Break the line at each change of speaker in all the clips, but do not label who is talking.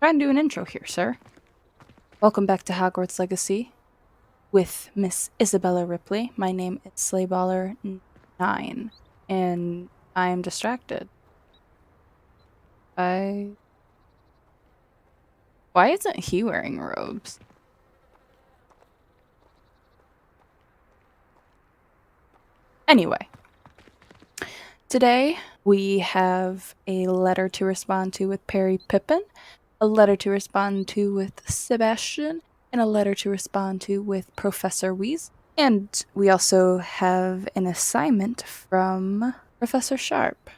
Try and do an intro here, sir. Welcome back to Hogwarts Legacy with Miss Isabella Ripley. My name is Slayballer9, and I am distracted. Why isn't he wearing robes? Anyway, today we have a letter to respond to with Pippin, a letter to respond to with Sebastian, and a letter to respond to with Professor Weasley. And we also have an assignment from Professor Sharp.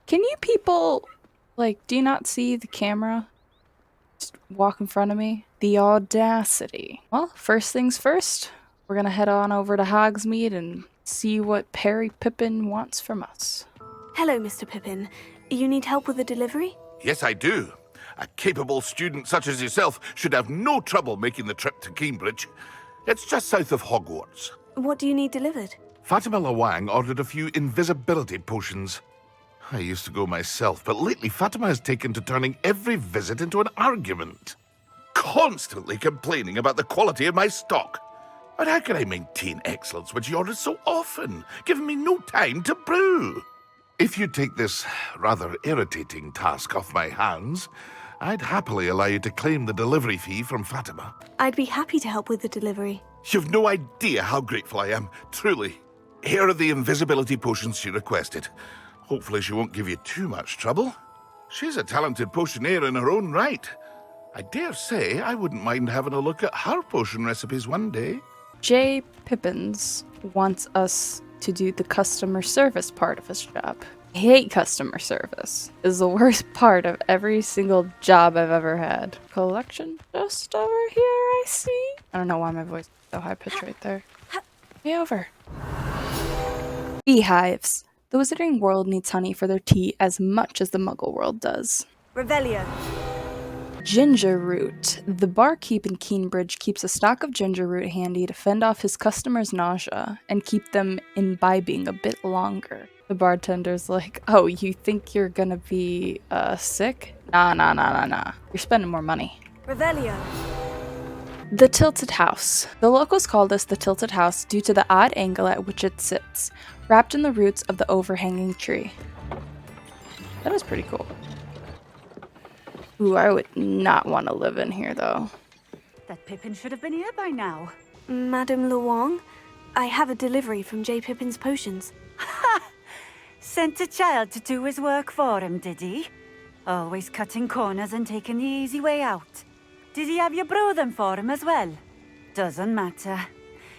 Can you people, do you not see the camera? Just walk in front of me? The audacity. Well, first things first, we're gonna head on over to Hogsmeade and see what Pippin wants from us.
Hello, Mr. Pippin. You need help with the delivery?
Yes, I do. A capable student such as yourself should have no trouble making the trip to Cambridge. It's just south of Hogwarts.
What do you need delivered?
Fatima Lawang ordered a few invisibility potions. I used to go myself, but lately Fatima has taken to turning every visit into an argument. Constantly complaining about the quality of my stock. But how can I maintain excellence when she orders so often, giving me no time to brew? If you take this rather irritating task off my hands, I'd happily allow you to claim the delivery fee from Fatima.
I'd be happy to help with the delivery.
You've no idea how grateful I am, truly. Here are the invisibility potions she requested. Hopefully she won't give you too much trouble. She's a talented potioneer in her own right. I dare say I wouldn't mind having a look at her potion recipes one day.
J. Pippins wants us to do the customer service part of his job. I hate customer service. It's the worst part of every single job I've ever had. Collection just over here, I see. I don't know why my voice is so high-pitched right there. Hey, over. Beehives. The Wizarding world needs honey for their tea as much as the Muggle world does.
Revelio.
Ginger root. The barkeep in Keenbridge keeps a stock of ginger root handy to fend off his customers' nausea and keep them imbibing a bit longer. The bartender's like, oh, you think you're gonna be, sick? Nah. You're spending more money.
Revelio.
The Tilted House. The locals call this the Tilted House due to the odd angle at which it sits, wrapped in the roots of the overhanging tree. That is pretty cool. Ooh, I would not want to live in here, though.
That Pippin should have been here by now.
Madame Lawang, I have a delivery from J. Pippin's potions.
Ha! Sent a child to do his work for him, did he? Always cutting corners and taking the easy way out. Did he have you brew them for him as well? Doesn't matter.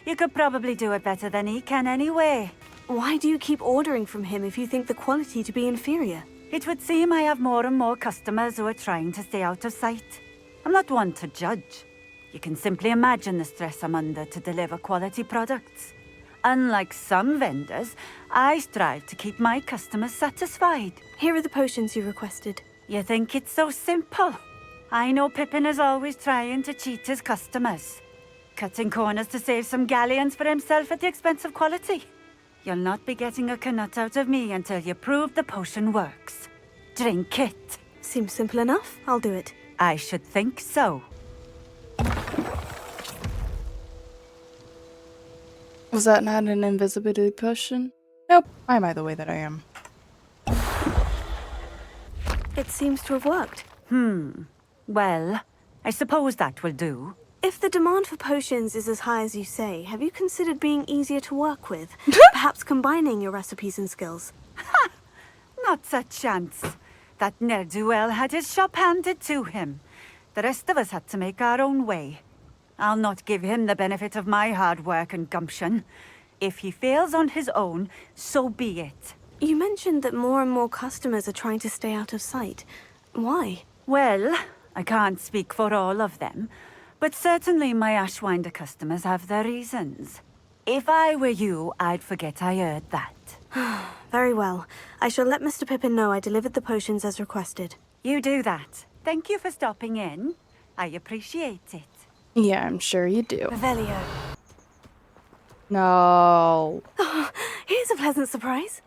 You could probably do it better than he can anyway.
Why do you keep ordering from him if you think the quality to be inferior?
It would seem I have more and more customers who are trying to stay out of sight. I'm not one to judge. You can simply imagine the stress I'm under to deliver quality products. Unlike some vendors, I strive to keep my customers satisfied.
Here are the potions you requested.
You think it's so simple? I know Pippin is always trying to cheat his customers. Cutting corners to save some galleons for himself at the expense of quality. You'll not be getting a canut out of me until you prove the potion works. Drink it.
Seems simple enough. I'll do it.
I should think so.
Was that not an invisibility potion? Nope. Why am I the way that I am?
It seems to have worked.
Well, I suppose that will do.
If the demand for potions is as high as you say, have you considered being easier to work with? Perhaps combining your recipes and skills?
Not a chance. That ne'er-do-well had his shop handed to him. The rest of us had to make our own way. I'll not give him the benefit of my hard work and gumption. If he fails on his own, so be it.
You mentioned that more and more customers are trying to stay out of sight. Why?
Well, I can't speak for all of them, but certainly my Ashwinder customers have their reasons. If I were you, I'd forget I heard that.
Very well. I shall let Mr. Pippin know I delivered the potions as requested.
You do that. Thank you for stopping in. I appreciate it.
Yeah, I'm sure you do.
Revelio.
No.
Oh, here's a pleasant surprise.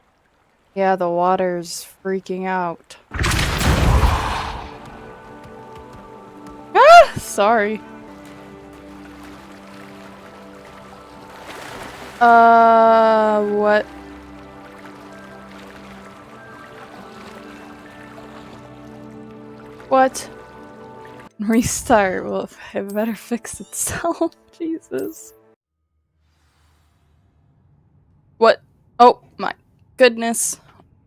Yeah, the water's freaking out. Sorry. What? What? Restart. Well, it better fix itself. Jesus. What? Oh my goodness.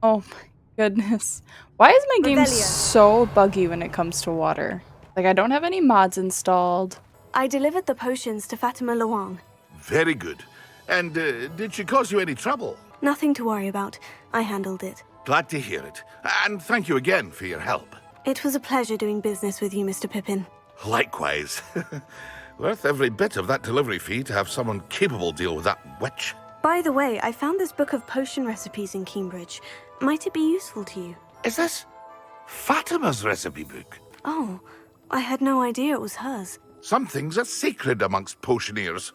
Oh my goodness. Why is my game
Revelio.
so buggy when it comes to water? Like, I don't have any mods installed.
I delivered the potions to Fatima Luang.
Very good. And did she cause you any trouble?
Nothing to worry about. I handled it.
Glad to hear it. And thank you again for your help.
It was a pleasure doing business with you, Mr. Pippin.
Likewise. Worth every bit of that delivery fee to have someone capable deal with that witch.
By the way, I found this book of potion recipes in Cambridge. Might it be useful to you?
Is this Fatima's recipe book?
Oh, I had no idea it was hers.
Some things are sacred amongst potioneers.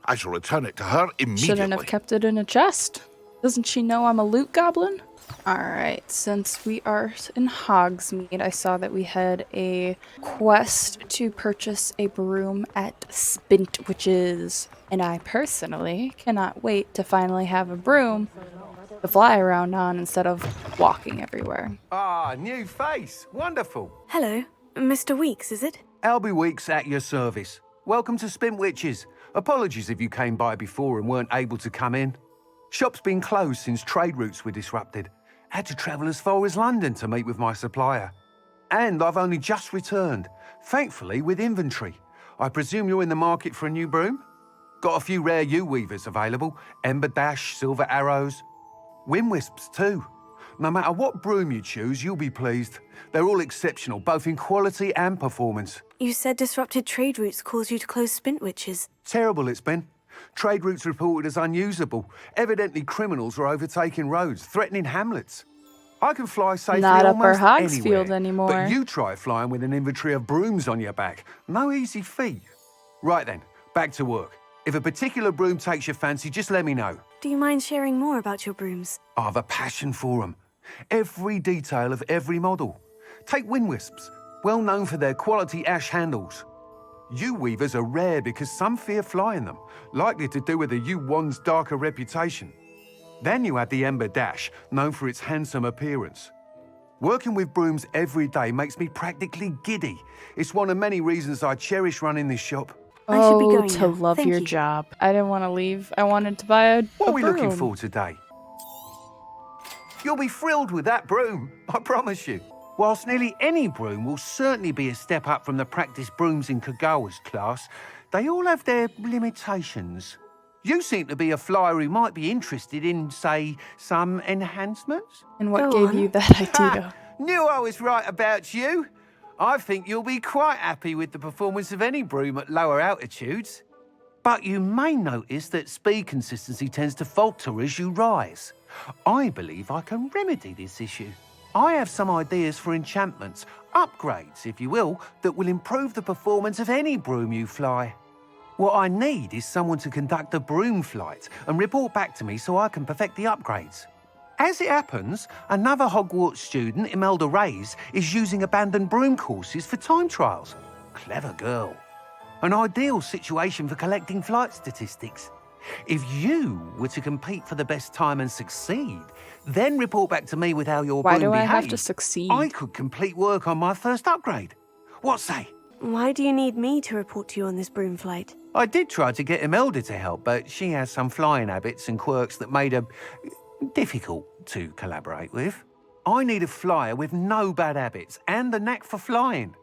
I shall return it to her immediately.
Shouldn't have kept it in a chest. Doesn't she know I'm a loot goblin? Alright, since we are in Hogsmeade, I saw that we had a quest to purchase a broom at Spintwitches. And I personally cannot wait to finally have a broom to fly around on instead of walking everywhere.
Ah, new face. Wonderful.
Hello, Mr. Weeks, is it?
Albie Weeks at your service. Welcome to Spintwitches. Apologies if you came by before and weren't able to come in. Shop's been closed since trade routes were disrupted. Had to travel as far as London to meet with my supplier. And I've only just returned, thankfully with inventory. I presume you're in the market for a new broom? Got a few rare yew-weavers available. Ember Dash, Silver Arrows. Wind Wisps too. No matter what broom you choose, you'll be pleased. They're all exceptional, both in quality and performance.
You said disrupted trade routes caused you to close Spintwitches.
Terrible it's been. Trade routes reported as unusable. Evidently criminals are overtaking roads, threatening hamlets. I can fly safely
Not Upper
almost
Hogsfield
anywhere,
anymore.
but you try flying with an inventory of brooms on your back. No easy feat. Right then, back to work. If a particular broom takes your fancy, just let me know.
Do you mind sharing more about your brooms?
I have a passion for them. Every detail of every model. Take Wind Wisps, well known for their quality ash handles. Yew-weavers are rare because some fear flying them, likely to do with the yew-wand's darker reputation. Then you add the Ember Dash, known for its handsome appearance. Working with brooms every day makes me practically giddy. It's one of many reasons I cherish running this shop.
I should be
Oh,
going
to
now.
love
Thank
your
you.
job. I didn't want to leave. I wanted to buy a
What are we looking
broom.
for today? You'll be thrilled with that broom, I promise you. Whilst nearly any broom will certainly be a step up from the practice brooms in Kagawa's class, they all have their limitations. You seem to be a flyer who might be interested in, say, some enhancements?
And what
Go
gave
on.
you that idea?
Knew I was right about you. I think you'll be quite happy with the performance of any broom at lower altitudes. But you may notice that speed consistency tends to falter as you rise. I believe I can remedy this issue. I have some ideas for enchantments, upgrades, if you will, that will improve the performance of any broom you fly. What I need is someone to conduct a broom flight and report back to me so I can perfect the upgrades. As it happens, another Hogwarts student, Imelda Reyes, is using abandoned broom courses for time trials. Clever girl. An ideal situation for collecting flight statistics. If you were to compete for the best time and succeed, then report back to me with how your
Why
broom
do I have to
behaved,
succeed?
I could complete work on my first upgrade. What say?
Why do you need me to report to you on this broom flight?
I did try to get Imelda to help, but she has some flying habits and quirks that made her difficult to collaborate with. I need a flyer with no bad habits and the knack for flying.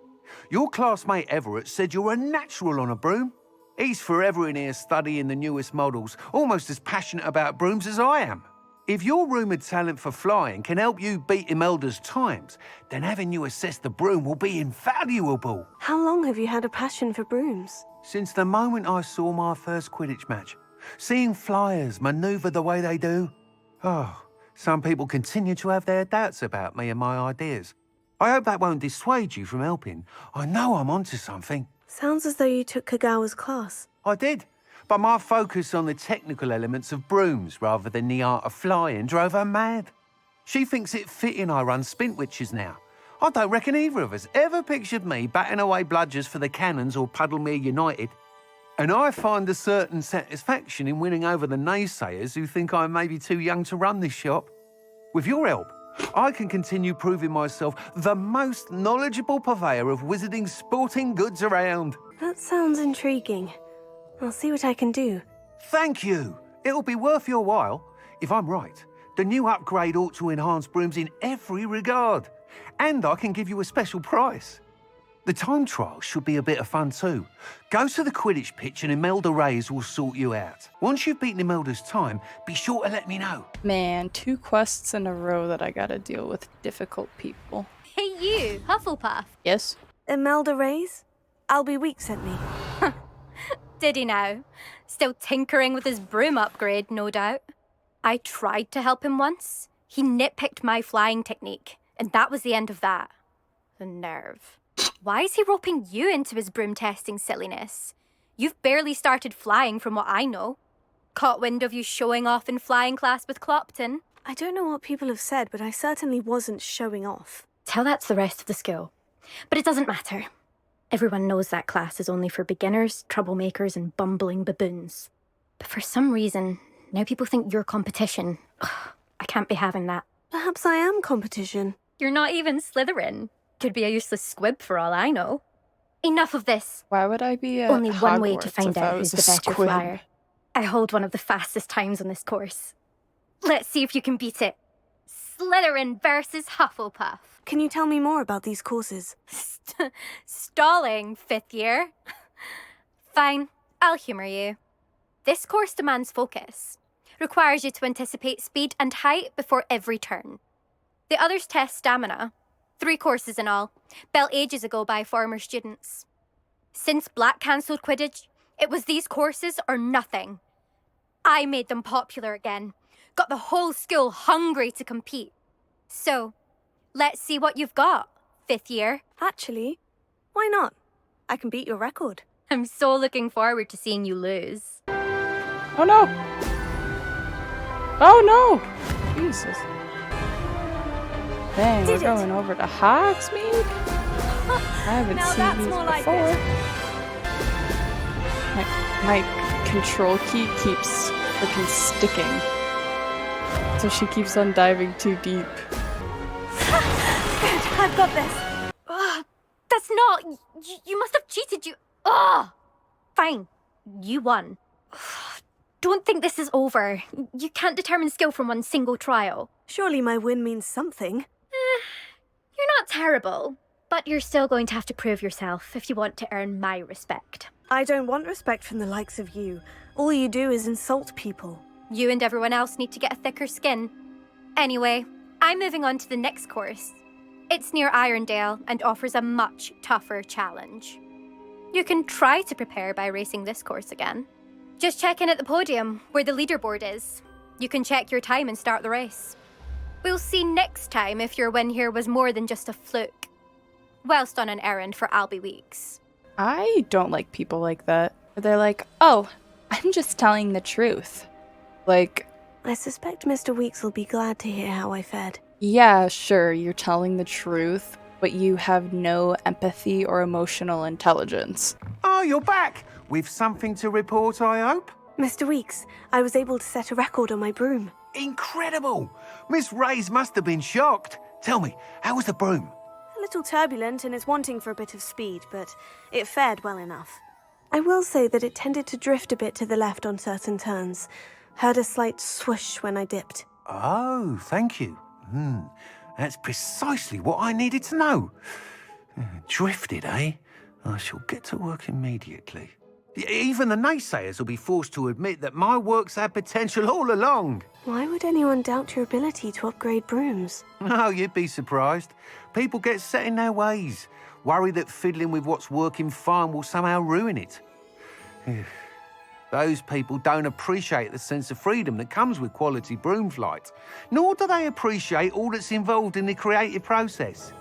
Your classmate Everett said you're a natural on a broom. He's forever in here studying the newest models, almost as passionate about brooms as I am. If your rumoured talent for flying can help you beat Imelda's times, then having you assess the broom will be invaluable.
How long have you had a passion for brooms?
Since the moment I saw my first Quidditch match, seeing flyers manoeuvre the way they do. Oh, some people continue to have their doubts about me and my ideas. I hope that won't dissuade you from helping. I know I'm onto something.
Sounds as though you took Kagawa's class.
I did, but my focus on the technical elements of brooms rather than the art of flying drove her mad. She thinks it fitting I run Spintwitches now. I don't reckon either of us ever pictured me batting away bludgers for the Cannons or Puddlemere United. And I find a certain satisfaction in winning over the naysayers who think I'm maybe too young to run this shop. With your help, I can continue proving myself the most knowledgeable purveyor of wizarding sporting goods around.
That sounds intriguing. I'll see what I can do.
Thank you. It'll be worth your while. If I'm right, the new upgrade ought to enhance brooms in every regard. And I can give you a special price. The time trial should be a bit of fun too. Go to the Quidditch pitch and Imelda Reyes will sort you out. Once you've beaten Imelda's time, be sure to let me know.
Man, 2 quests in a row that I gotta deal with difficult people.
Hey you, Hufflepuff.
Yes?
Imelda Reyes? Albie Weeks sent me.
Did he now? Still tinkering with his broom upgrade, no doubt. I tried to help him once. He nitpicked my flying technique, and that was the end of that. The nerve. Why is he roping you into his broom testing silliness? You've barely started flying from what I know. Caught wind of you showing off in flying class with Clopton.
I don't know what people have said, but I certainly wasn't showing off.
Tell that to the rest of the school. But it doesn't matter. Everyone knows that class is only for beginners, troublemakers, and bumbling baboons. But for some reason, now people think you're competition. Ugh, I can't be having that.
Perhaps I am competition.
You're not even Slytherin. Could be a useless squib for all I know. Enough of this.
Why would I be at
Only one way to
Hogwarts
find
if I
out who's
was
the
a
better
squib?
flyer. I hold one of the fastest times on this course. Let's see if you can beat it. Slytherin versus Hufflepuff.
Can you tell me more about these courses?
Stalling, 5th year. Fine, I'll humour you. This course demands focus. Requires you to anticipate speed and height before every turn. The others test stamina. 3 courses in all, built ages ago by former students. Since Black cancelled Quidditch, it was these courses or nothing. I made them popular again. Got the whole school hungry to compete. So, let's see what you've got, 5th year.
Actually, why not? I can beat your record.
I'm so looking forward to seeing you lose.
Oh no! Oh no! Jesus. Dang, we're going over to Hogsmeade? I haven't
Now
seen
that's
these
more like
before. My control key keeps freaking sticking. So she keeps on diving too deep.
Good, I've got this.
Ugh, that's not... You must have cheated, you... Ugh! Fine, you won. Don't think this is over. You can't determine skill from one single trial.
Surely my win means something.
You're not terrible, but you're still going to have to prove yourself if you want to earn my respect.
I don't want respect from the likes of you. All you do is insult people.
You and everyone else need to get a thicker skin. Anyway, I'm moving on to the next course. It's near Irondale and offers a much tougher challenge. You can try to prepare by racing this course again. Just check in at the podium, where the leaderboard is. You can check your time and start the race. We'll see next time if your win here was more than just a fluke. Whilst on an errand for Albie Weeks.
I don't like people like that. They're like, oh, I'm just telling the truth. Like,
I suspect Mr. Weeks will be glad to hear how I fared.
yeah, sure, you're telling the truth, but you have no empathy or emotional intelligence.
Oh, you're back! With something to report, I hope?
Mr. Weeks, I was able to set a record on my broom.
Incredible! Miss Reyes must have been shocked. Tell me, how was the broom?
A little turbulent and is wanting for a bit of speed, but it fared well enough. I will say that it tended to drift a bit to the left on certain turns. Heard a slight swoosh when I dipped.
Oh, thank you. That's precisely what I needed to know. Drifted, eh? I shall get to work immediately. Even the naysayers will be forced to admit that my work's had potential all along.
Why would anyone doubt your ability to upgrade brooms?
No, you'd be surprised. People get set in their ways, worry that fiddling with what's working fine will somehow ruin it. Those people don't appreciate the sense of freedom that comes with quality broom flight, nor do they appreciate all that's involved in the creative process.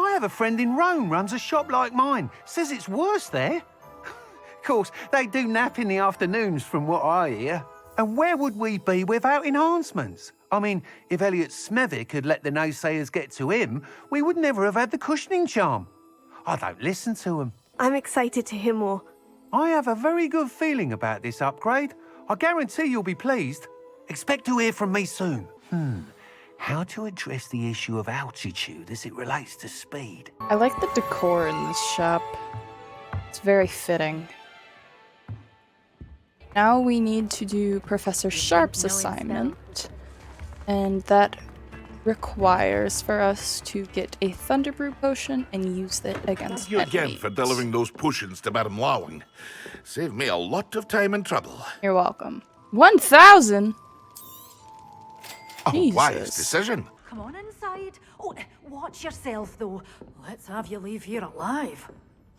I have a friend in Rome runs a shop like mine, says it's worse there. Of course, they do nap in the afternoons from what I hear. And where would we be without enhancements? I mean, if Elliot Smethwick had let the naysayers get to him, we would never have had the cushioning charm. I don't listen to them.
I'm excited to hear more.
I have a very good feeling about this upgrade. I guarantee you'll be pleased. Expect to hear from me soon. How to address the issue of altitude as it relates to speed?
I like the decor in this shop. It's very fitting. Now we need to do Professor Sharp's assignment, and that requires for us to get a Thunder Brew potion and use it against
Thank you again
enemies.
for delivering those potions to Madame Lowing. Saved me a lot of time and trouble.
You're welcome. 1,000?
A wise
Jesus.
decision.
Come on inside. Oh, watch yourself, though. Let's have you leave here alive.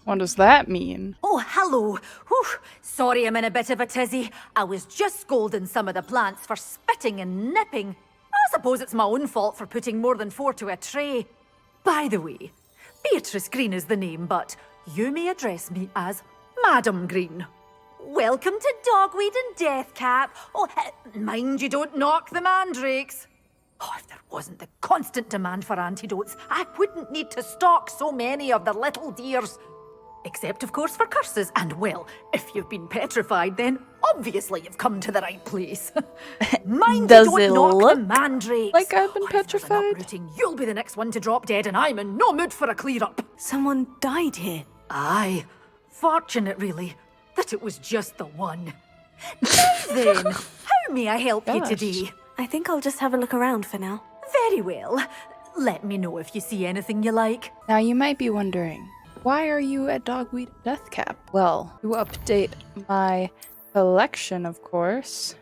What does that mean?
Oh, hello. Whew. Sorry I'm in a bit of a tizzy. I was just scolding some of the plants for spitting and nipping. I suppose it's my own fault for putting more than 4 to a tray. By the way, Beatrice Green is the name, but you may address me as Madam Green. Welcome to Dogweed and Deathcap. Oh, mind you don't knock the mandrakes. Oh, if there wasn't the constant demand for antidotes, I wouldn't need to stock so many of the little dears. Except, of course, for curses. And, well, if you've been petrified, then obviously you've come to the right place. Mind
Does
you
it
don't knock
look
the mandrakes.
like I've been
Or if there's an
petrified?
uprooting, you'll be the next one to drop dead, and I'm in no mood for a clear-up.
Someone died here.
Aye. Fortunate, really, that it was just the one. Now then, how may I help you
Gosh.
today?
I think I'll just have a look around for now.
Very well. Let me know if you see anything you like.
Now you might be wondering, why are you at Dogweed Deathcap? Well, to update my collection, of course.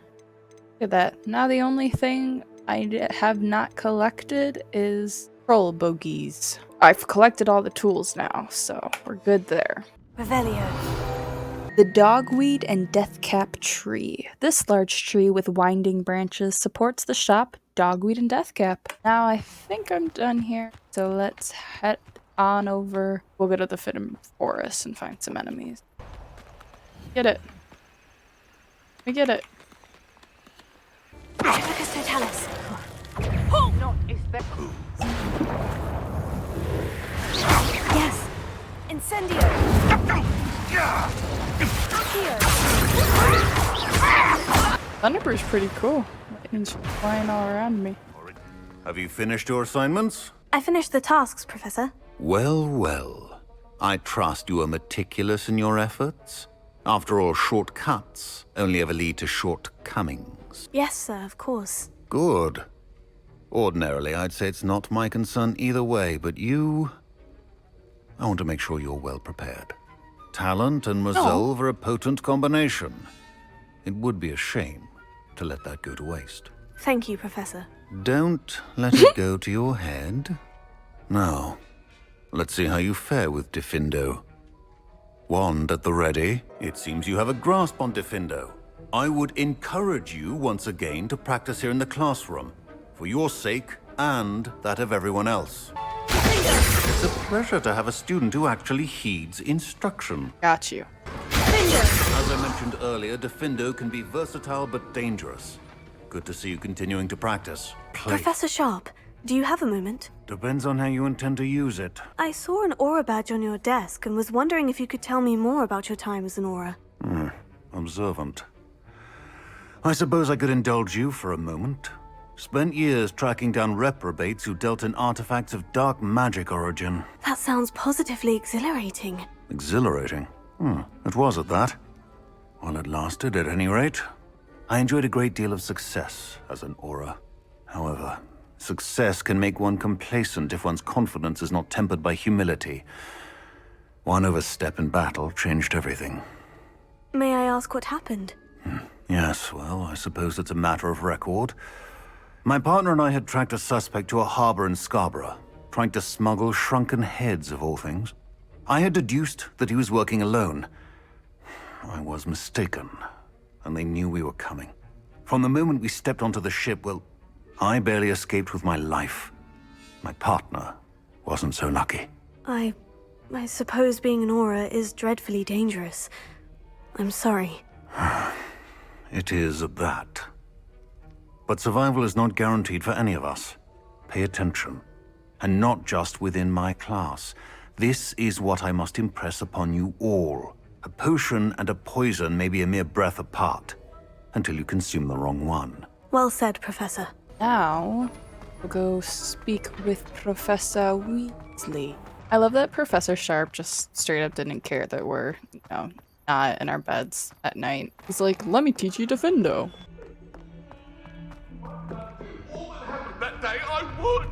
Look at that. Now the only thing I have not collected is troll bogies. I've collected all the tools now, so we're good there.
Revelio.
The Dogweed and Deathcap Tree. This large tree with winding branches supports the shop Dogweed and Deathcap. Now I think I'm done here, so let's head on over. We'll go to the Pippin Forest and find some enemies. Get it. We get it.
Epicus Totalis. Yes. Incendio. Here.
Thunderbird's pretty cool. Lightning's flying all around me.
Have you finished your assignments?
I finished the tasks, Professor.
Well, well. I trust you are meticulous in your efforts. After all, shortcuts only ever lead to shortcomings.
Yes, sir, of course.
Good. Ordinarily, I'd say it's not my concern either way, but you... I want to make sure you're well prepared. Talent and resolve are a potent combination. It would be a shame to let that go to waste.
Thank you, Professor.
Don't let it go to your head. Now, let's see how you fare with Diffindo. Wand at the ready. It seems you have a grasp on Diffindo. I would encourage you once again to practice here in the classroom, for your sake and that of everyone else. It's a pleasure to have a student who actually heeds instruction.
Got you.
As I mentioned earlier, Diffindo can be versatile but dangerous. Good to see you continuing to practice. Play.
Professor Sharp, do you have a moment?
Depends on how you intend to use it.
I saw an aura badge on your desk and was wondering if you could tell me more about your time as an aura.
Observant. I suppose I could indulge you for a moment. Spent years tracking down reprobates who dealt in artifacts of dark magic origin.
That sounds positively exhilarating.
Exhilarating. It was at that. While it lasted, at any rate. I enjoyed a great deal of success as an aura. However, success can make one complacent if one's confidence is not tempered by humility. One overstep in battle changed everything.
May I ask what happened?
Yes, well, I suppose it's a matter of record. My partner and I had tracked a suspect to a harbor in Scarborough, trying to smuggle shrunken heads of all things. I had deduced that he was working alone. I was mistaken, and they knew we were coming. From the moment we stepped onto the ship, well, I barely escaped with my life. My partner wasn't so lucky.
I suppose being an aura is dreadfully dangerous. I'm sorry.
It is at that. But survival is not guaranteed for any of us. Pay attention. And not just within my class. This is what I must impress upon you all. A potion and a poison may be a mere breath apart, until you consume the wrong one.
Well said, Professor.
Now, we'll go speak with Professor Weasley. I love that Professor Sharp just straight up didn't care that we're, not in our beds at night. He's like, let me teach you Defendo.
That day I would!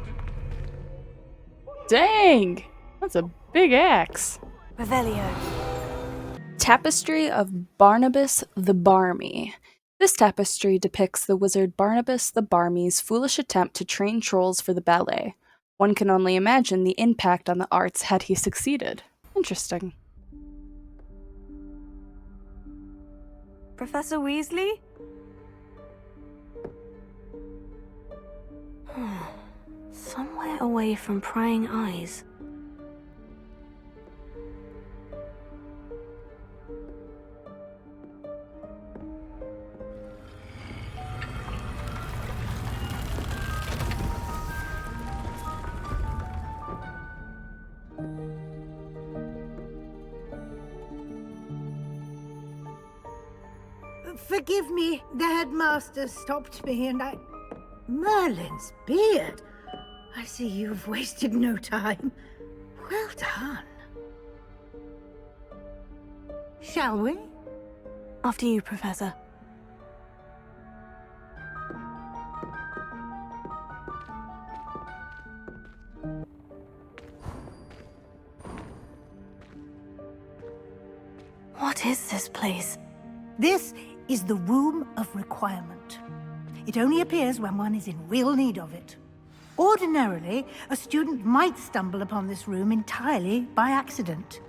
Dang! That's a big axe.
Revelio.
Tapestry of Barnabas the Barmy. This tapestry depicts the wizard Barnabas the Barmy's foolish attempt to train trolls for the ballet. One can only imagine the impact on the arts had he succeeded. Interesting.
Professor Weasley? Somewhere away from prying eyes.
Forgive me, the headmaster stopped me and I... Merlin's beard! I see you've wasted no time. Well done. Shall we?
After you, Professor. What is this place?
This is the Room of Requirement. It only appears when one is in real need of it. Ordinarily, a student might stumble upon this room entirely by accident.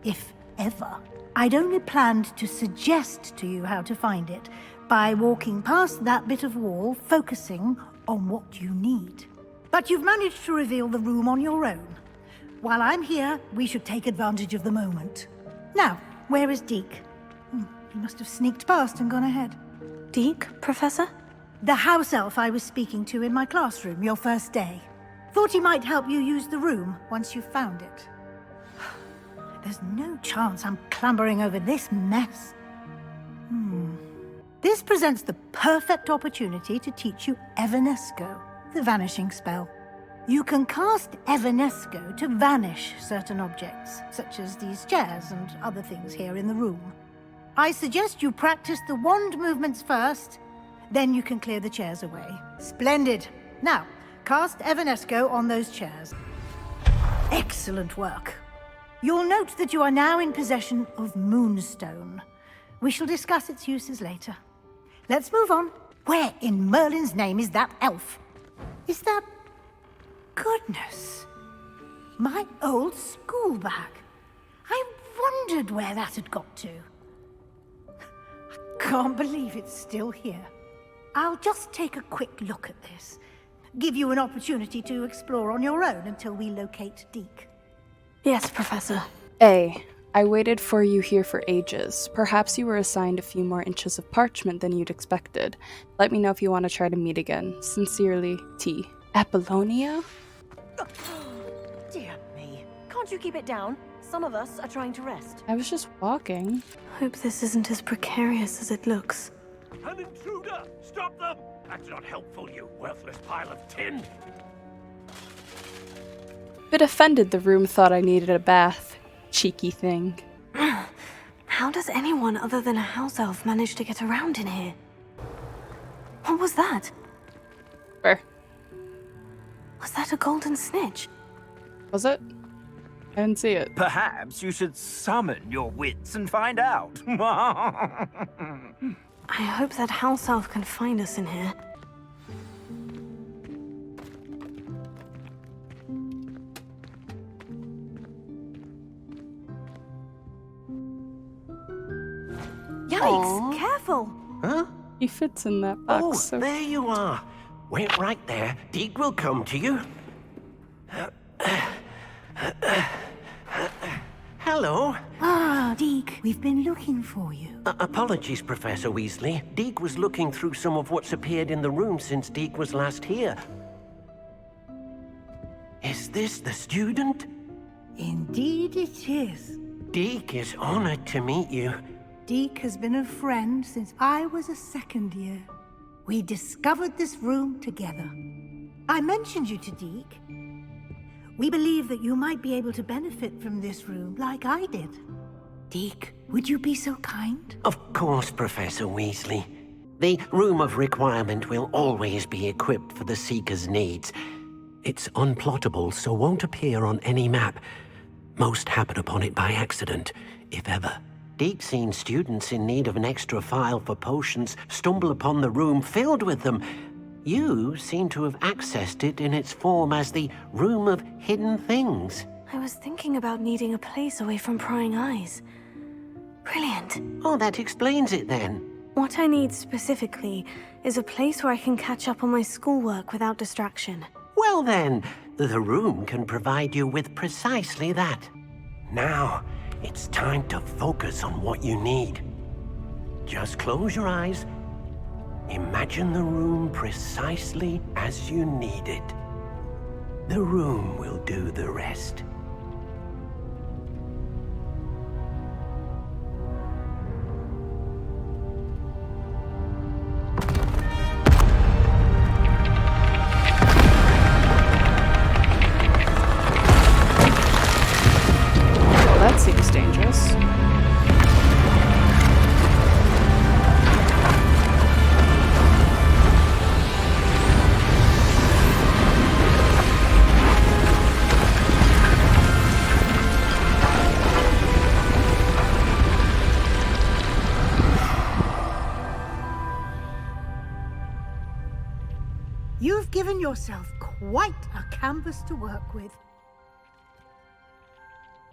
If ever. I'd only planned to suggest to you how to find it by walking past that bit of wall, focusing on what you need. But you've managed to reveal the room on your own. While I'm here, we should take advantage of the moment. Now, where is Deke? He must have sneaked past and gone ahead.
Deke, Professor?
The house elf I was speaking to in my classroom your first day. Thought he might help you use the room once you found it. There's no chance I'm clambering over this mess. This presents the perfect opportunity to teach you Evanesco, the vanishing spell. You can cast Evanesco to vanish certain objects, such as these chairs and other things here in the room. I suggest you practice the wand movements first, then you can clear the chairs away. Splendid. Now, cast Evanesco on those chairs. Excellent work. You'll note that you are now in possession of Moonstone. We shall discuss its uses later. Let's move on. Where in Merlin's name is that elf? Is that... Goodness. My old school bag. I wondered where that had got to. I can't believe it's still here. I'll just take a quick look at this. Give you an opportunity to explore on your own until we locate Deke.
Yes, Professor.
A. I waited for you here for ages. Perhaps you were assigned a few more inches of parchment than you'd expected. Let me know if you want to try to meet again. Sincerely, T. Apollonia?
Dear me. Can't you keep it down? Some of us are trying to rest.
I was just walking.
Hope this isn't as precarious as it looks.
An intruder! Stop them! That's not helpful, you worthless pile of tin!
Bit offended the room thought I needed a bath. Cheeky thing.
How does anyone other than a house elf manage to get around in here? What was that?
Where?
Was that a golden snitch?
Was it? I didn't see it.
Perhaps you should summon your wits and find out.
I hope that house elf can find us in here.
Yikes! Careful!
Huh?
He fits in that box.
Oh,
so
there you are. Wait right there. Deke will come to you. Hello.
Ah, Deke, We've been looking for you.
Apologies, Professor Weasley. Deke was looking through some of what's appeared in the room since Deke was last here. Is this the student?
Indeed it is.
Deke is honored to meet you.
Deke has been a friend since I was a second year. We discovered this room together. I mentioned you to Deke. We believe that you might be able to benefit from this room like I did. Deke, would you be so kind?
Of course, Professor Weasley. The Room of Requirement will always be equipped for the Seeker's needs. It's unplottable, so won't appear on any map. Most happen upon it by accident, if ever. Deke's seen students in need of an extra file for potions stumble upon the room filled with them. You seem to have accessed it in its form as the Room of Hidden Things.
I was thinking about needing a place away from prying eyes. Brilliant.
Oh, that explains it then.
What I need specifically is a place where I can catch up on my schoolwork without distraction.
Well then, the room can provide you with precisely that. Now, it's time to focus on what you need. Just close your eyes. Imagine the room precisely as you need it. The room will do the rest.
That seems dangerous.
You've given yourself quite a canvas to work with.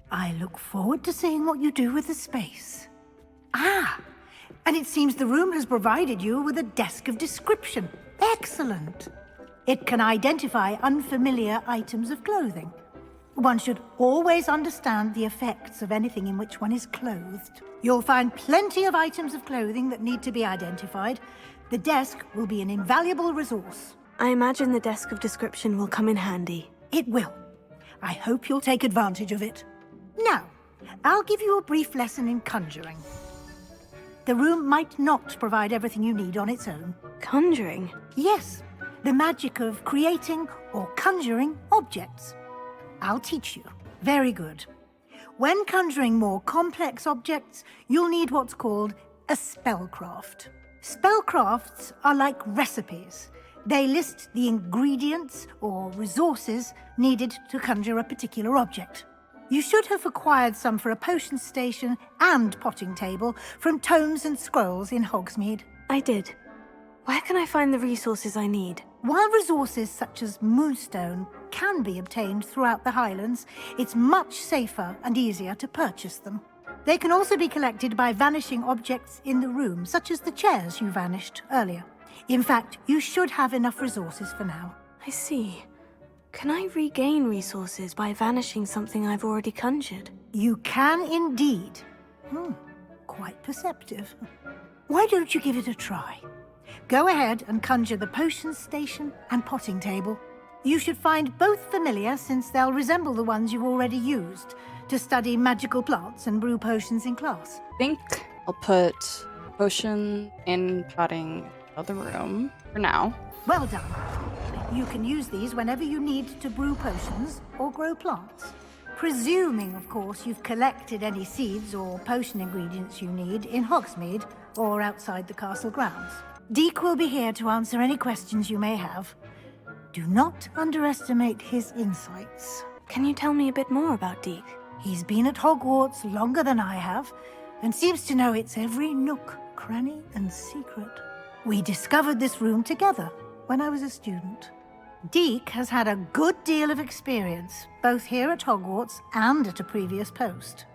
I look forward to seeing what you do with the space. Ah, and it seems the room has provided you with a desk of description. Excellent. It can identify unfamiliar items of clothing. One should always understand the effects of anything in which one is clothed. You'll find plenty of items of clothing that need to be identified. The desk will be an invaluable resource.
I imagine the desk of description will come in handy.
It will. I hope you'll take advantage of it. Now, I'll give you a brief lesson in conjuring. The room might not provide everything you need on its own.
Conjuring?
Yes, the magic of creating or conjuring objects. I'll teach you. Very good. When conjuring more complex objects, you'll need what's called a spellcraft. Spellcrafts are like recipes. They list the ingredients or resources needed to conjure a particular object. You should have acquired some for a potion station and potting table from tomes and scrolls in Hogsmeade.
I did. Where can I find the resources I need?
While resources such as moonstone can be obtained throughout the Highlands, it's much safer and easier to purchase them. They can also be collected by vanishing objects in the room, such as the chairs you vanished earlier. In fact, you should have enough resources for now.
I see. Can I regain resources by vanishing something I've already conjured?
You can indeed. Quite perceptive. Why don't you give it a try? Go ahead and conjure the potion station and potting table. You should find both familiar, since they'll resemble the ones you've already used to study magical plants and brew potions in class.
I think I'll put potion in potting of the room for now.
Well done. You can use these whenever you need to brew potions or grow plants. Presuming, of course, you've collected any seeds or potion ingredients you need in Hogsmeade or outside the castle grounds. Deke will be here to answer any questions you may have. Do not underestimate his insights.
Can you tell me a bit more about Deke?
He's been at Hogwarts longer than I have, and seems to know its every nook, cranny, and secret. We discovered this room together when I was a student. Deke has had a good deal of experience, both here at Hogwarts and at a previous post.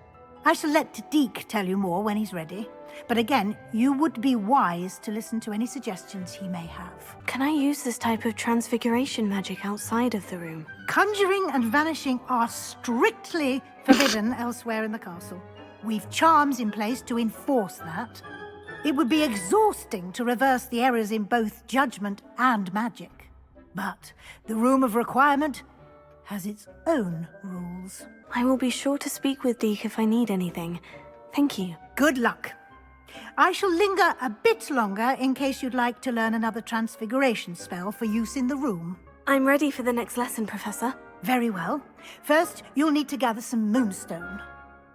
I shall let Deke tell you more when he's ready, but again, you would be wise to listen to any suggestions he may have.
Can I use this type of transfiguration magic outside of the room?
Conjuring and vanishing are strictly forbidden elsewhere in the castle. We've charms in place to enforce that. It would be exhausting to reverse the errors in both judgment and magic. But the Room of Requirement has its own rules.
I will be sure to speak with Deke if I need anything. Thank you.
Good luck. I shall linger a bit longer in case you'd like to learn another transfiguration spell for use in the room.
I'm ready for the next lesson, Professor.
Very well. First, you'll need to gather some moonstone.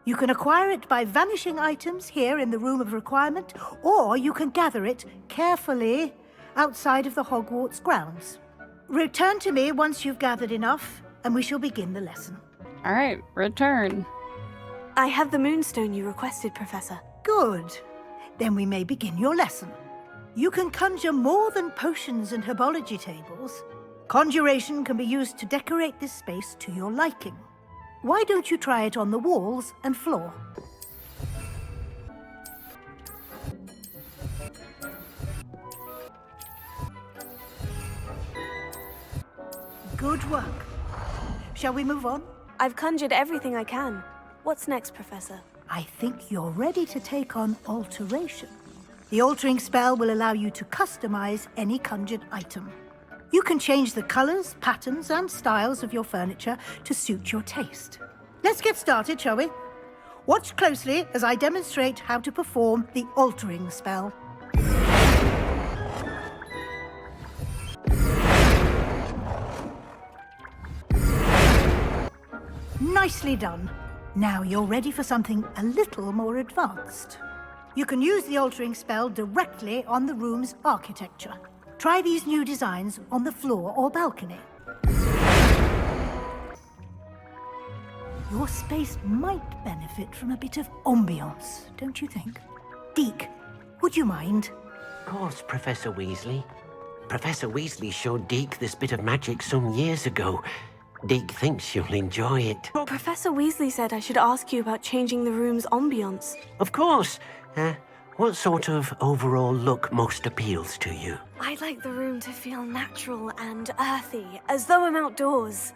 You can acquire it by vanishing items here in the Room of Requirement, or you can gather it carefully outside of the Hogwarts grounds. Return to me once you've gathered enough, and we shall begin the lesson.
All right, return.
I have the moonstone you requested, Professor.
Good. Then we may begin your lesson. You can conjure more than potions and herbology tables. Conjuration can be used to decorate this space to your liking. Why don't you try it on the walls and floor? Good work. Shall we move on?
I've conjured everything I can. What's next, Professor?
I think you're ready to take on alteration. The altering spell will allow you to customize any conjured item. You can change the colors, patterns, and styles of your furniture to suit your taste. Let's get started, shall we? Watch closely as I demonstrate how to perform the altering spell. Nicely done. Now you're ready for something a little more advanced. You can use the altering spell directly on the room's architecture. Try these new designs on the floor or balcony. Your space might benefit from a bit of ambiance, don't you think? Deke, would you mind?
Of course, Professor Weasley. Professor Weasley showed Deke this bit of magic some years ago. Deke thinks you'll enjoy it.
Professor Weasley said I should ask you about changing the room's ambience.
Of course. What sort of overall look most appeals to you?
I'd like the room to feel natural and earthy, as though I'm outdoors.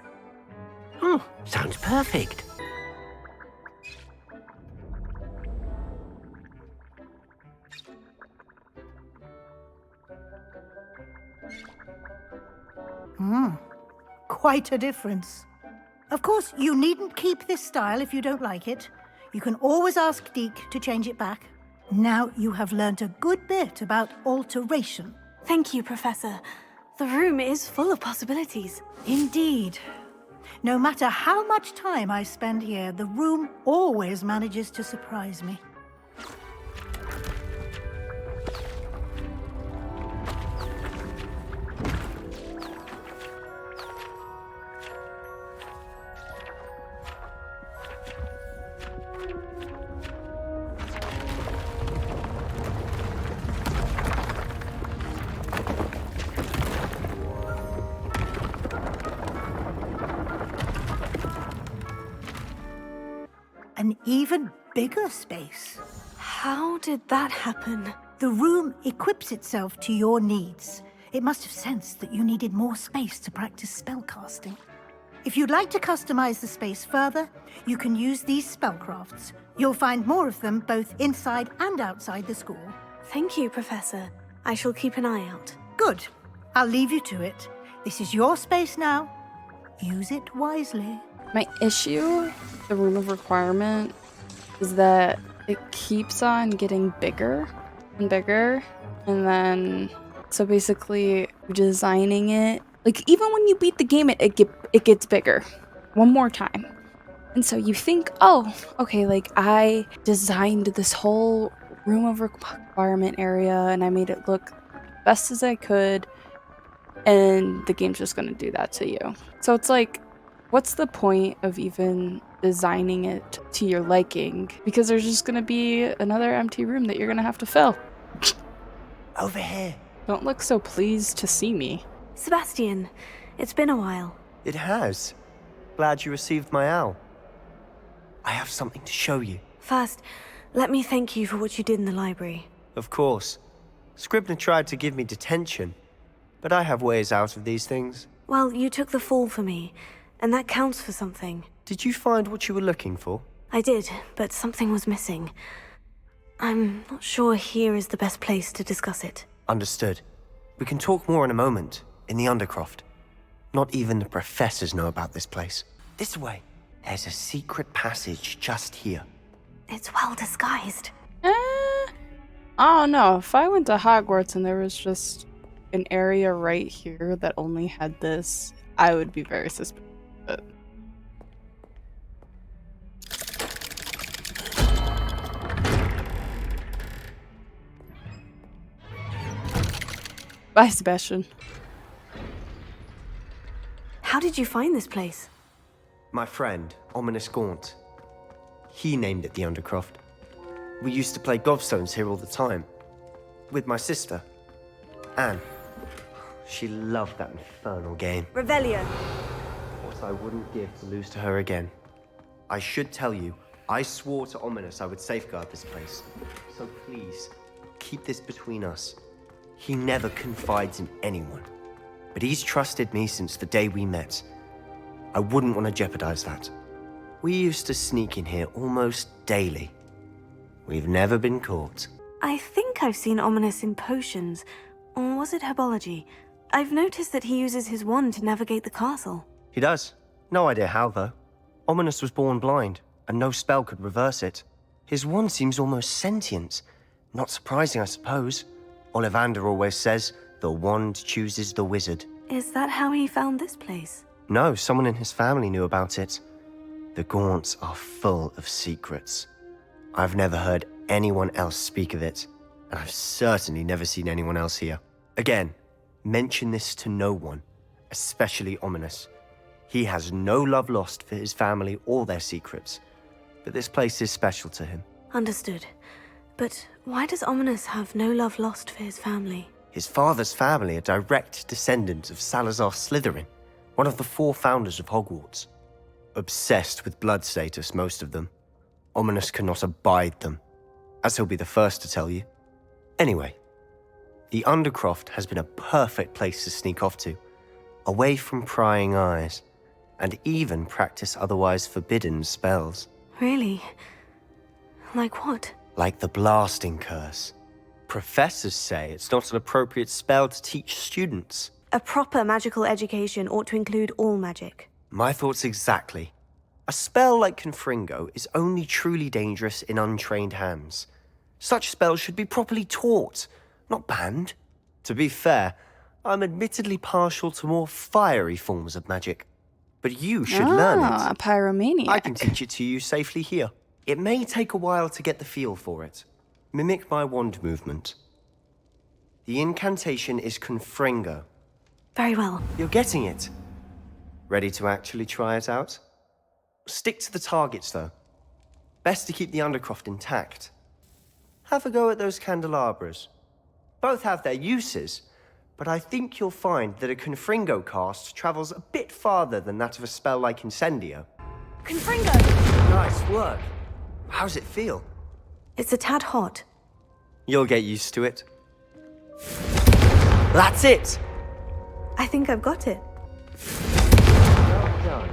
Oh, sounds perfect.
Quite a difference. Of course, you needn't keep this style if you don't like it. You can always ask Deke to change it back. Now you have learnt a good bit about alteration.
Thank you, Professor. The room is full of possibilities.
Indeed. No matter how much time I spend here, the room always manages to surprise me. An even bigger space.
How did that happen?
The room equips itself to your needs. It must have sensed that you needed more space to practice spellcasting. If you'd like to customize the space further, you can use these spellcrafts. You'll find more of them both inside and outside the school.
Thank you, Professor. I shall keep an eye out.
Good. I'll leave you to it. This is your space now. Use it wisely.
My issue, the Room of Requirement, is that it keeps on getting bigger and bigger. And then, so basically, designing it, like even when you beat the game, it gets bigger one more time. And so you think, oh, okay, like I designed this whole Room of Requirement area and I made it look best as I could. And the game's just going to do that to you. So it's like, what's the point of even designing it to your liking? Because there's just going to be another empty room that you're going to have to fill.
Over here.
Don't look so pleased to see me.
Sebastian, it's been a while.
It has. Glad you received my owl. I have something to show you.
First, let me thank you for what you did in the library.
Of course. Scribner tried to give me detention, but I have ways out of these things.
Well, you took the fall for me, and that counts for something.
Did you find what you were looking for?
I did, but something was missing. I'm not sure here is the best place to discuss it.
Understood. We can talk more in a moment, in the Undercroft. Not even the professors know about this place. This way. There's a secret passage just here.
It's well disguised.
I don't know. If I went to Hogwarts and there was just an area right here that only had this, I would be very suspicious of it. Bye, Sebastian.
How did you find this place?
My friend, Ominous Gaunt. He named it the Undercroft. We used to play gobstones here all the time. With my sister, Anne. She loved that infernal game.
Revelio.
What I wouldn't give to lose to her again. I should tell you, I swore to Ominous I would safeguard this place. So please, keep this between us. He never confides in anyone. But he's trusted me since the day we met. I wouldn't want to jeopardize that. We used to sneak in here almost daily. We've never been caught.
I think I've seen Ominous in potions. Or was it herbology? I've noticed that he uses his wand to navigate the castle.
He does. No idea how, though. Ominous was born blind, and no spell could reverse it. His wand seems almost sentient. Not surprising, I suppose. Ollivander always says, the wand chooses the wizard.
Is that how he found this place?
No, someone in his family knew about it. The Gaunts are full of secrets. I've never heard anyone else speak of it, and I've certainly never seen anyone else here. Again, mention this to no one, especially Ominous. He has no love lost for his family or their secrets, but this place is special to him.
Understood. But why does Ominous have no love lost for his family?
His father's family are direct descendants of Salazar Slytherin, one of the 4 founders of Hogwarts. Obsessed with blood status, most of them. Ominous cannot abide them, as he'll be the first to tell you. Anyway, the Undercroft has been a perfect place to sneak off to, away from prying eyes, and even practice otherwise forbidden spells.
Really? Like what?
Like the blasting curse. Professors say it's not an appropriate spell to teach students.
A proper magical education ought to include all magic.
My thoughts exactly. A spell like Confringo is only truly dangerous in untrained hands. Such spells should be properly taught, not banned. To be fair, I'm admittedly partial to more fiery forms of magic. But you should learn it.
A pyromaniac.
I can teach it to you safely here. It may take a while to get the feel for it. Mimic my wand movement. The incantation is Confringo.
Very well.
You're getting it. Ready to actually try it out? Stick to the targets, though. Best to keep the Undercroft intact. Have a go at those candelabras. Both have their uses, but I think you'll find that a Confringo cast travels a bit farther than that of a spell like Incendio.
Confringo!
Nice work. How's it feel?
It's a tad hot.
You'll get used to it. That's it!
I think I've got it.
Well done.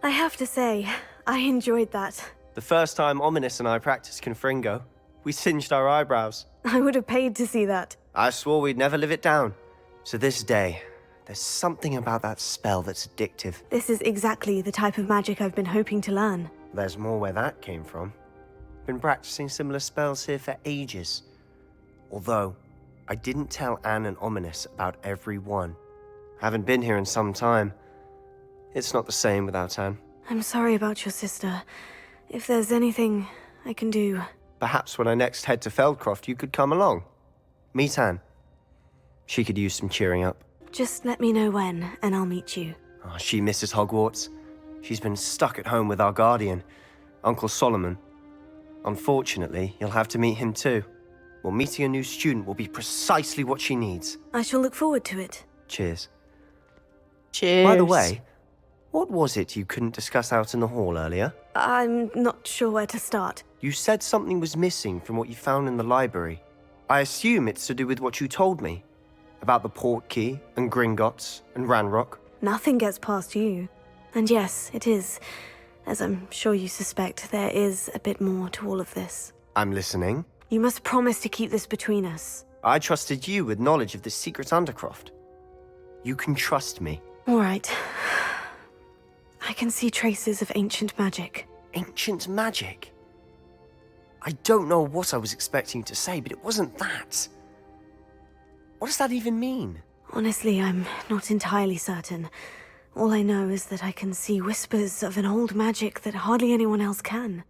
I have to say, I enjoyed that.
The first time Ominous and I practiced Confringo, we singed our eyebrows.
I would have paid to see that.
I swore we'd never live it down. To this day, there's something about that spell that's addictive.
This is exactly the type of magic I've been hoping to learn.
There's more where that came from. Been practicing similar spells here for ages. Although, I didn't tell Anne and Ominous about every one. Haven't been here in some time. It's not the same without Anne.
I'm sorry about your sister. If there's anything I can do...
Perhaps when I next head to Feldcroft, you could come along. Meet Anne. She could use some cheering up.
Just let me know when, and I'll meet you.
Oh, she misses Hogwarts. She's been stuck at home with our guardian, Uncle Solomon. Unfortunately, you'll have to meet him too. Well, meeting a new student will be precisely what she needs.
I shall look forward to it.
Cheers.
Cheers.
By the way, what was it you couldn't discuss out in the hall earlier?
I'm not sure where to start.
You said something was missing from what you found in the library. I assume it's to do with what you told me. About the Portkey, and Gringotts, and Ranrock.
Nothing gets past you. And yes, it is. As I'm sure you suspect, there is a bit more to all of this.
I'm listening.
You must promise to keep this between us.
I trusted you with knowledge of the secret Undercroft. You can trust me.
All right. I can see traces of ancient magic.
Ancient magic? I don't know what I was expecting to say, but it wasn't that. What does that even mean?
Honestly, I'm not entirely certain. All I know is that I can see whispers of an old magic that hardly anyone else can.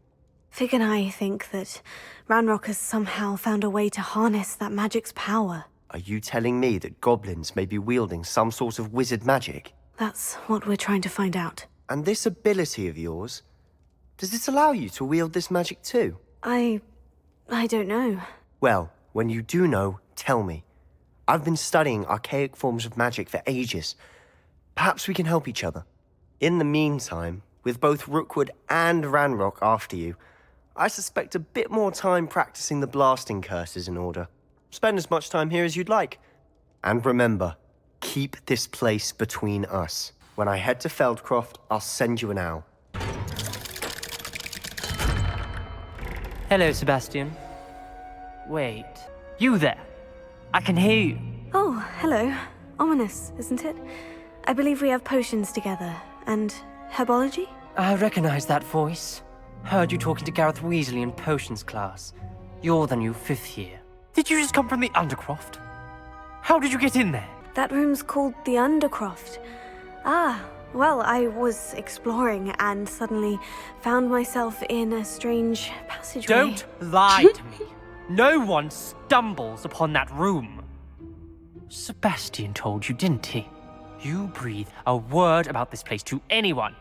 Fig and I think that Ranrock has somehow found a way to harness that magic's power.
Are you telling me that goblins may be wielding some sort of wizard magic?
That's what we're trying to find out.
And this ability of yours, does it allow you to wield this magic too?
I don't know.
Well, when you do know, tell me. I've been studying archaic forms of magic for ages. Perhaps we can help each other. In the meantime, with both Rookwood and Ranrock after you, I suspect a bit more time practicing the blasting curse is in order. Spend as much time here as you'd like. And remember, keep this place between us. When I head to Feldcroft, I'll send you an owl.
Hello, Sebastian. Wait. You there? I can hear you.
Oh, hello. Ominous, isn't it? I believe we have potions together. And herbology?
I recognize that voice. Heard you talking to Gareth Weasley in potions class. You're the new 5th year. Did you just come from the Undercroft? How did you get in there?
That room's called the Undercroft. Ah, well, I was exploring and suddenly found myself in a strange passageway.
Don't lie to me. No one stumbles upon that room. Sebastian told you, didn't he? You breathe a word about this place to anyone,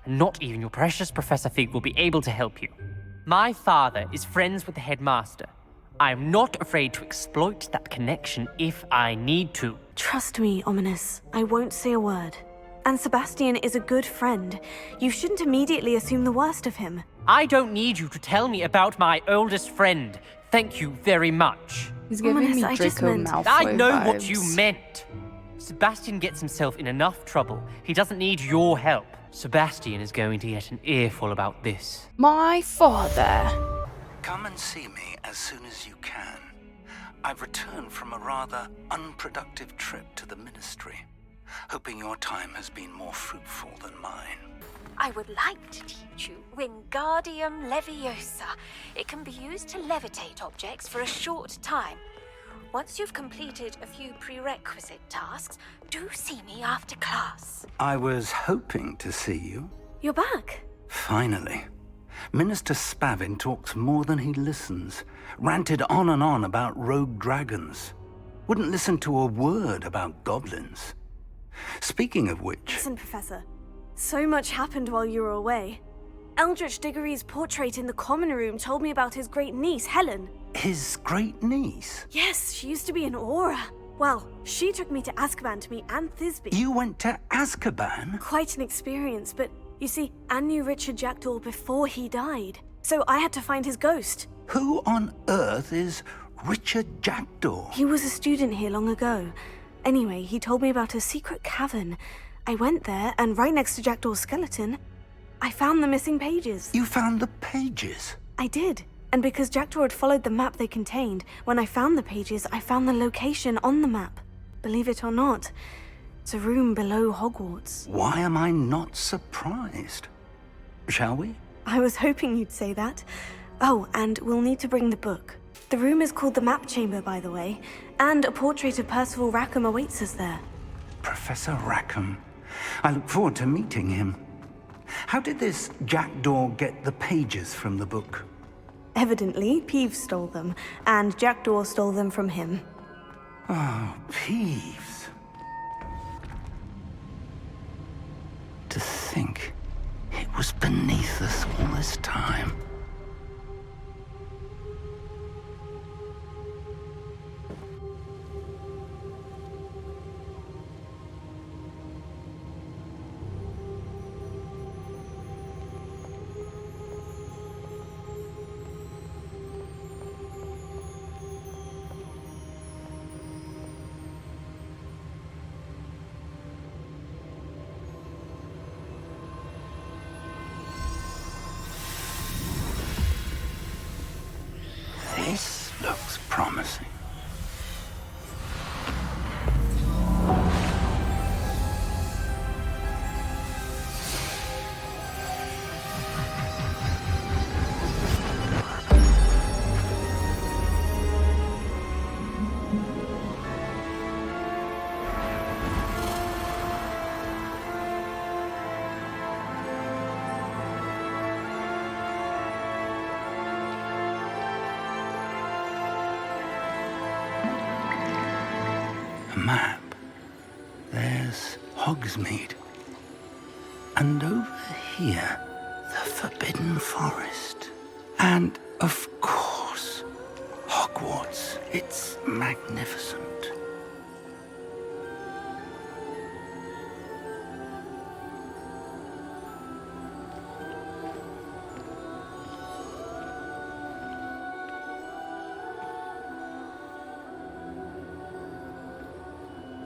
and not even your precious Professor Fig will be able to help you. My father is friends with the headmaster. I am not afraid to exploit that connection if I need to.
Trust me, Ominous. I won't say a word. And Sebastian is a good friend. You shouldn't immediately assume the worst of him.
I don't need you to tell me about my oldest friend. Thank you very much.
He's giving
Ominous,
me
I just
Draco
meant-
Malfoy
I know
vibes.
what you meant. Sebastian gets himself in enough trouble. He doesn't need your help. Sebastian is going to get an earful about this.
My father.
Come and see me as soon as you can. I've returned from a rather unproductive trip to the Ministry, hoping your time has been more fruitful than mine.
I would like to teach you Wingardium Leviosa. It can be used to levitate objects for a short time. Once you've completed a few prerequisite tasks, do see me after class.
I was hoping to see you.
You're back.
Finally. Minister Spavin talks more than he listens. Ranted on and on about rogue dragons. Wouldn't listen to a word about goblins. Speaking of which...
Listen, Professor. So much happened while you were away. Eldritch Diggory's portrait in the common room told me about his great niece, Helen.
His great niece?
Yes, she used to be an Auror. Well, she took me to Azkaban to meet Anne Thisbe.
You went to Azkaban?
Quite an experience, but you see, Anne knew Richard Jackdaw before he died. So I had to find his ghost.
Who on earth is Richard Jackdaw?
He was a student here long ago. Anyway, he told me about a secret cavern. I went there, and right next to Jackdaw's skeleton, I found the missing pages.
You found the pages?
I did. And because Jackdaw had followed the map they contained, when I found the pages, I found the location on the map. Believe it or not, it's a room below Hogwarts.
Why am I not surprised? Shall we?
I was hoping you'd say that. Oh, and we'll need to bring the book. The room is called the Map Chamber, by the way, and a portrait of Percival Rackham awaits us there.
Professor Rackham. I look forward to meeting him. How did this Jackdaw get the pages from the book?
Evidently, Peeves stole them, and Jackdaw stole them from him.
Oh, Peeves. To think it was beneath us all this time. map, there's Hogsmeade. And over here, the Forbidden Forest. And, of course, Hogwarts. It's magnificent.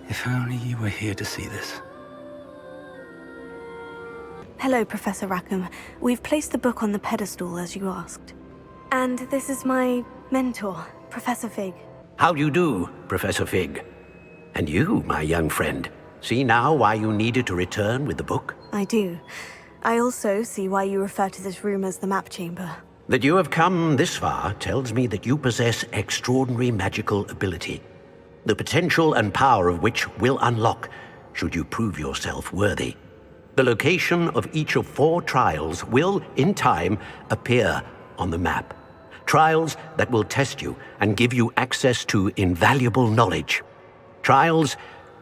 If only you were here to see this.
Hello, Professor Rackham. We've placed the book on the pedestal as you asked. And this is my mentor, Professor Fig.
How do you do, Professor Fig? And you, my young friend, see now why you needed to return with the book?
I do. I also see why you refer to this room as the map chamber.
That you have come this far tells me that you possess extraordinary magical ability, the potential and power of which will unlock should you prove yourself worthy. The location of each of 4 trials will, in time, appear on the map. Trials that will test you and give you access to invaluable knowledge. Trials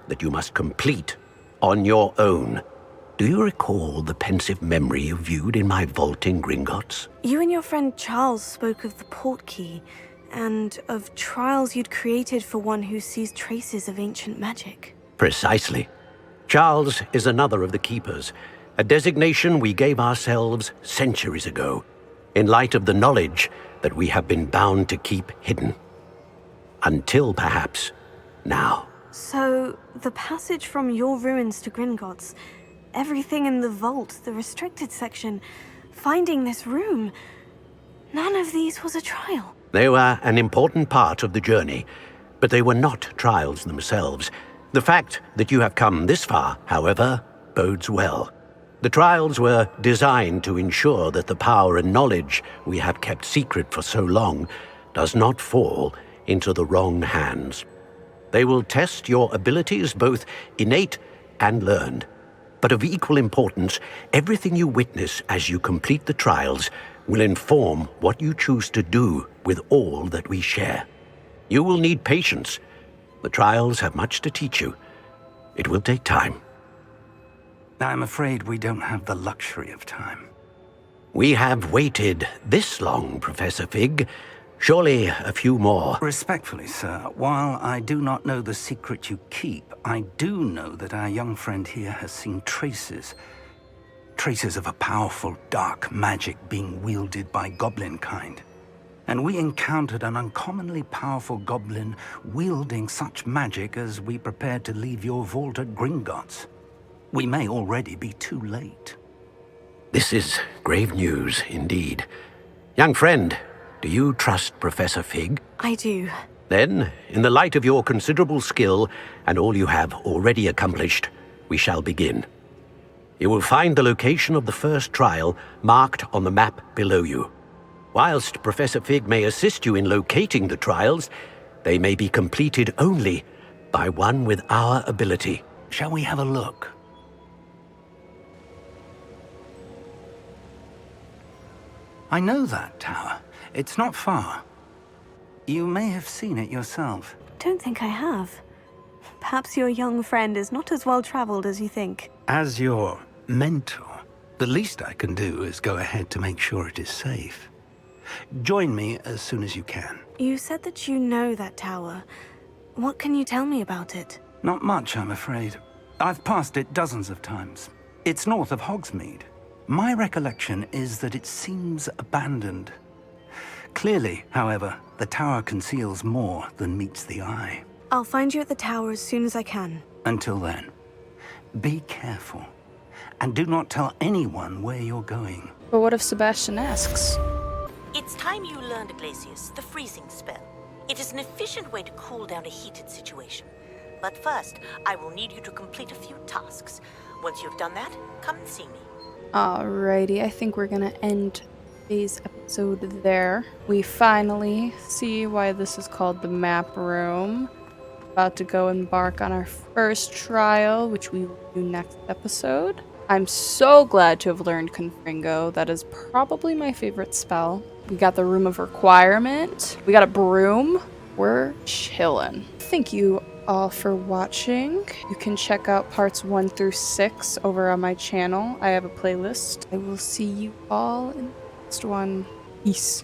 that you must complete on your own. Do you recall the pensive memory you viewed in my vault in Gringotts?
You and your friend Charles spoke of the portkey, and of trials you'd created for one who sees traces of ancient magic.
Precisely. Charles is another of the Keepers, a designation we gave ourselves centuries ago, in light of the knowledge that we have been bound to keep hidden. Until, perhaps, now.
So, the passage from your ruins to Gringotts, everything in the vault, the restricted section, finding this room, none of these was a trial.
They were an important part of the journey, but they were not trials themselves. The fact that you have come this far, however, bodes well. The trials were designed to ensure that the power and knowledge we have kept secret for so long does not fall into the wrong hands. They will test your abilities, both innate and learned. But of equal importance, everything you witness as you complete the trials will inform what you choose to do with all that we share. You will need patience. The trials have much to teach you. It will take time.
I'm afraid we don't have the luxury of time.
We have waited this long, Professor Fig. Surely a few more.
Respectfully, sir, while I do not know the secret you keep, I do know that our young friend here has seen traces of a powerful dark magic being wielded by goblin kind. And we encountered an uncommonly powerful goblin wielding such magic as we prepared to leave your vault at Gringotts. We may already be too late.
This is grave news indeed. Young friend, do you trust Professor Fig?
I do.
Then, in the light of your considerable skill and all you have already accomplished, we shall begin. You will find the location of the first trial marked on the map below you. Whilst Professor Fig may assist you in locating the trials, they may be completed only by one with our ability.
Shall we have a look? I know that tower. It's not far. You may have seen it yourself.
Don't think I have. Perhaps your young friend is not as well traveled as you think.
As your mentor, the least I can do is go ahead to make sure it is safe. Join me as soon as you can.
You said that you know that tower. What can you tell me about it?
Not much, I'm afraid. I've passed it dozens of times. It's north of Hogsmeade. My recollection is that it seems abandoned. Clearly, however, the tower conceals more than meets the eye.
I'll find you at the tower as soon as I can.
Until then, be careful. And do not tell anyone where you're going.
But what if Sebastian asks?
It's time you learned, Iglesias, the freezing spell. It is an efficient way to cool down a heated situation. But first, I will need you to complete a few tasks. Once you've done that, come and see me.
Alrighty, I think we're gonna end today's episode there. We finally see why this is called the map room. About to go embark on our first trial, which we will do next episode. I'm so glad to have learned Confringo. That is probably my favorite spell. We got the Room of Requirement. We got a broom. We're chillin'. Thank you all for watching. You can check out parts 1 through 6 over on my channel. I have a playlist. I will see you all in the next one. Peace.